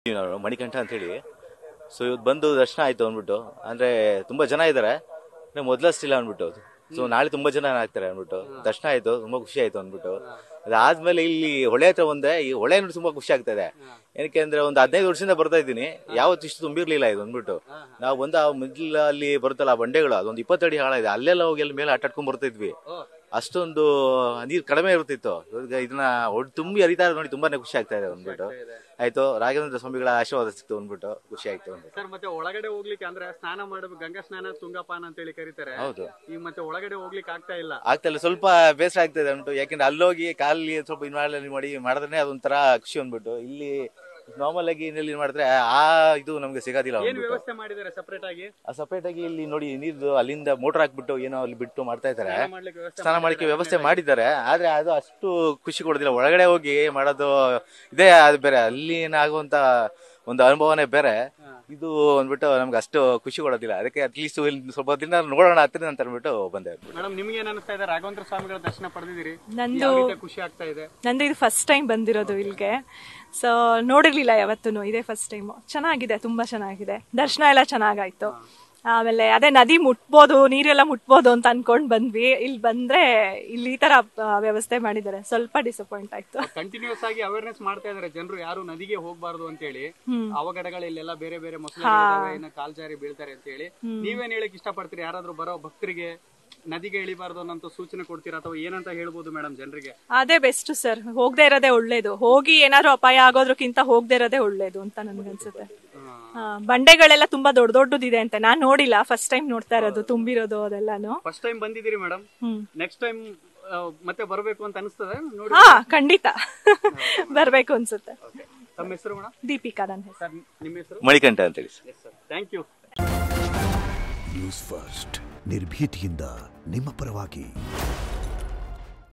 ನಾವು ಮಣಿಕಂಠ ಅಂತ ಹೇಳಿ. ಸೊ ಇವತ್ತು ಬಂದು ದರ್ಶನ ಆಯ್ತು ಅಂದ್ಬಿಟ್ಟು, ಅಂದ್ರೆ ತುಂಬಾ ಜನ ಇದ್ದಾರೆ, ಮೊದ್ಲಷ್ಟಿಲ್ಲ ಅಂದ್ಬಿಟ್ಟು. ಸೊ ನಾಳೆ ತುಂಬಾ ಜನ ಆಗ್ತಾರೆ ಅಂದ್ಬಿಟ್ಟು ದರ್ಶನ ಆಯ್ತು, ತುಂಬಾ ಖುಷಿ ಆಯ್ತು ಅಂದ್ಬಿಟ್ಟು. ಅದಾದ್ಮೇಲೆ ಇಲ್ಲಿ ಹೊಳೆ ಹತ್ರ ಒಂದೇ, ಈ ಹೊಳೆ ನೋಡಿ ತುಂಬಾ ಖುಷಿ ಆಗ್ತಾ ಇದೆ. ಏನಕ್ಕೆ ಅಂದ್ರೆ ಒಂದು 15 ವರ್ಷದಿಂದ ಬರ್ತಾ ಇದ್ದೀನಿ, ಯಾವತ್ತು ಇಷ್ಟು ತುಂಬಿರ್ಲಿಲ್ಲ ಇದು ಅಂದ್ಬಿಟ್ಟು. ನಾವು ಬಂದ ಮಿಡ್ಲಲ್ಲಿ ಬರುತ್ತಲ್ಲ ಬಂಡೆಗಳು, ಅದೊಂದು 20 ಅಡಿ ಆಳ ಇದೆ, ಅಲ್ಲೆಲ್ಲ ಹೋಗಿ ಅಲ್ಲಿ ಮೇಲೆ ಆಟಾಡ್ಕೊಂಡ್ ಬರ್ತಾ ಇದ್ವಿ. ಅಷ್ಟೊಂದು ನೀರು ಕಡಿಮೆ ಇರ್ತಿತ್ತು. ಇದನ್ನ ತುಂಬಿ ಹರಿತಾ ನೋಡಿ ತುಂಬಾನೇ ಖುಷಿ ಆಗ್ತಾ ಇದೆ ಅಂದ್ಬಿಟ್ಟು. ಆಯ್ತು, ರಾಘವೇಂದ್ರ ಸ್ವಾಮಿಗಳ ಆಶೀರ್ವಾದ ಸಿಕ್ತು ಅಂದ್ಬಿಟ್ಟು ಖುಷಿ ಆಯ್ತು ಸರ್. ಮತ್ತೆ ಒಳಗಡೆ ಹೋಗ್ಲಿಕ್ಕೆ ಅಂದ್ರೆ ಸ್ನಾನ ಮಾಡಬೇಕು, ಗಂಗಾ ಸ್ನಾನ ತುಂಗಪಾನ ಅಂತ ಹೇಳಿ ಕರೀತಾರೆ. ಹೌದು. ಈಗ ಮತ್ತೆ ಒಳಗಡೆ ಹೋಗ್ಲಿಕ್ಕೆ ಆಗ್ತಾ ಇಲ್ಲ, ಸ್ವಲ್ಪ ಬೇಸರ ಆಗ್ತಾ ಇದೆ ಅಂದ್ಬಿಟ್ಟು. ಯಾಕೆಂದ್ರೆ ಅಲ್ಲೋಗಿ ಕಾಲಿ ಸ್ವಲ್ಪ ಮಾಡಿ ಮಾಡಿದ್ರೆ ಅದೊಂಥರ ಖುಷಿ ಅಂದ್ಬಿಟ್ಟು. ಇಲ್ಲಿ ನಾರ್ಮಲ್ ಆಗಿ ಇಲ್ಲಿ ಮಾಡಿದ್ರೆ ಇದು ನಮ್ಗೆ ಸಿಗೋದಿಲ್ಲ. ವ್ಯವಸ್ಥೆ ಮಾಡಿದ್ದಾರೆ ಸಪರೇಟ್ ಆಗಿ ಇಲ್ಲಿ ನೋಡಿ, ನೀರು ಅಲ್ಲಿಂದ ಮೋಟರ್ ಹಾಕ್ಬಿಟ್ಟು ಏನೋ ಅಲ್ಲಿ ಬಿಟ್ಟು ಮಾಡ್ತಾ ಇದ್ದಾರೆ, ಸ್ನಾನ ಮಾಡ್ಲಿಕ್ಕೆ ವ್ಯವಸ್ಥೆ ಮಾಡಿದ್ದಾರೆ. ಆದ್ರೆ ಅದು ಅಷ್ಟು ಖುಷಿ ಕೊಡೋದಿಲ್ಲ. ಒಳಗಡೆ ಹೋಗಿ ಮಾಡೋದು ಇದೇ ಅದು ಬೇರೆ, ಅಲ್ಲಿ ಆಗುವಂತ ಒಂದು ಅನುಭವನೇ ಬೇರೆ. ಇದು ಅಂದ್ಬಿಟ್ಟು ನಮ್ಗೆ ಅಷ್ಟು ಖುಷಿ ಕೊಡೋದಿಲ್ಲ. ಅದಕ್ಕೆ ಅಟ್ಲೀಸ್ಟ್ ಇಲ್ಲಿ ಸ್ವಲ್ಪ ದಿನ ನೋಡೋಣ ಹತ್ತಿರ ಅಂತ ಅಂದ್ಬಿಟ್ಟು ಬಂದೆ. ಮೇಡಮ್, ನಿಮ್ಗೆ ಏನ್ ಅನಿಸ್ತಾ ಇದೆ? ರಾಘವೇಂದ್ರ ಸ್ವಾಮಿಗಳ ದರ್ಶನ ಪಡೆದಿದ್ದೀರಿ, ಖುಷಿ ಆಗ್ತಾ ಇದೆ? ನಂದು ಇದು ಫಸ್ಟ್ ಟೈಮ್ ಬಂದಿರೋದು ಇಲ್ಲಿಗೆ. ಸೊ ನೋಡಿರ್ಲಿಲ್ಲ ಯಾವತ್ತೂ, ಇದೇ ಫಸ್ಟ್ ಟೈಮ್. ಚೆನ್ನಾಗಿದೆ, ತುಂಬಾ ಚೆನ್ನಾಗಿದೆ. ದರ್ಶನ ಎಲ್ಲ ಚೆನ್ನಾಗಾಯ್ತು. ಆಮೇಲೆ ಅದೇ ನದಿ ಮುಟ್ಬೋದು, ನೀರೆಲ್ಲ ಮುಟ್ಬೋದು ಅಂತ ಅನ್ಕೊಂಡ್ ಬಂದ್ವಿ. ಇಲ್ಲಿ ಬಂದ್ರೆ ಇಲ್ಲಿ ಈ ತರ ವ್ಯವಸ್ಥೆ ಮಾಡಿದ್ದಾರೆ, ಸ್ವಲ್ಪ ಡಿಸಪಾಯಿಂಟ್ ಆಯ್ತು. ಕಂಟಿನ್ಯೂಸ್ ಆಗಿ ಅವೇರ್ನೆಸ್ ಮಾಡ್ತಾ ಇದಾರೆ ಜನರು, ಯಾರು ನದಿಗೆ ಹೋಗ್ಬಾರ್ದು ಅಂತ ಹೇಳಿ. ಅವಘಡಗಳು ಇಲ್ಲೆಲ್ಲ ಬೇರೆ ಬೇರೆ ಮೊಸಳೆ ಕಾಲ್ಜಾರಿ ಬೀಳ್ತಾರೆ ಅಂತ ಹೇಳಿ. ನೀವೇನ್ ಹೇಳಕ್ ಇಷ್ಟಪಡ್ತೀರಿ? ಯಾರಾದ್ರೂ ಬರೋ ಭಕ್ತರಿಗೆ ನದಿಗೆ ಇಳಿಬಾರ್ದು ಅನ್ನೋ ಸೂಚನೆ ಕೊಡ್ತೀರಾ, ಅಥವಾ ಏನಂತ ಹೇಳ್ಬೋದು ಮೇಡಮ್ ಜನರಿಗೆ? ಅದೇ ಬೆಸ್ಟ್ ಸರ್, ಹೋಗದೆ ಇರೋದೇ ಒಳ್ಳೇದು. ಹೋಗಿ ಏನಾದ್ರು ಅಪಾಯ ಆಗೋದ್ರಕ್ಕಿಂತ ಹೋಗದೆ ಇರೋದೇ ಒಳ್ಳೇದು ಅಂತ ನನ್ಗನ್ಸುತ್ತೆ. ಬಂಡೆಗಳೆಲ್ಲ ತುಂಬಾ ದೊಡ್ಡ ದೊಡ್ಡದಿದೆ ಅಂತ ನಾನ್ ನೋಡಿಲ್ಲ, ಫಸ್ಟ್ ಟೈಮ್ ನೋಡ್ತಾ ಇರೋದು ತುಂಬಿರೋದು ಅದೆಲ್ಲಾನು. ಫಸ್ಟ್ ಟೈಮ್ ಬಂದಿದ್ದೀರಿ ಮೇಡಮ್, ನೆಕ್ಸ್ಟ್ ಟೈಮ್ ಮತ್ತೆ ಬರ್ಬೇಕು ಅಂತ ಅನಿಸ್ತದೆ? ಹಾ, ಖಂಡಿತ ಬರ್ಬೇಕು ಅನ್ಸುತ್ತೆ. ತಮ್ಮ ಹೆಸರು ಮೇಡಮ್? ದೀಪಿಕಾ ನನ್ನ ಹೆಸರು. ನಿಮ್ಮ ಹೆಸರು? ಮಣಿಕಂಠ ಅಂತ ಹೇಳಿ. Thank you. ನ್ಯೂಸ್ ಫಸ್ಟ್, ನಿರ್ಭೀತಿಯಿಂದ ನಿಮ್ಮ ಪರವಾಗಿ.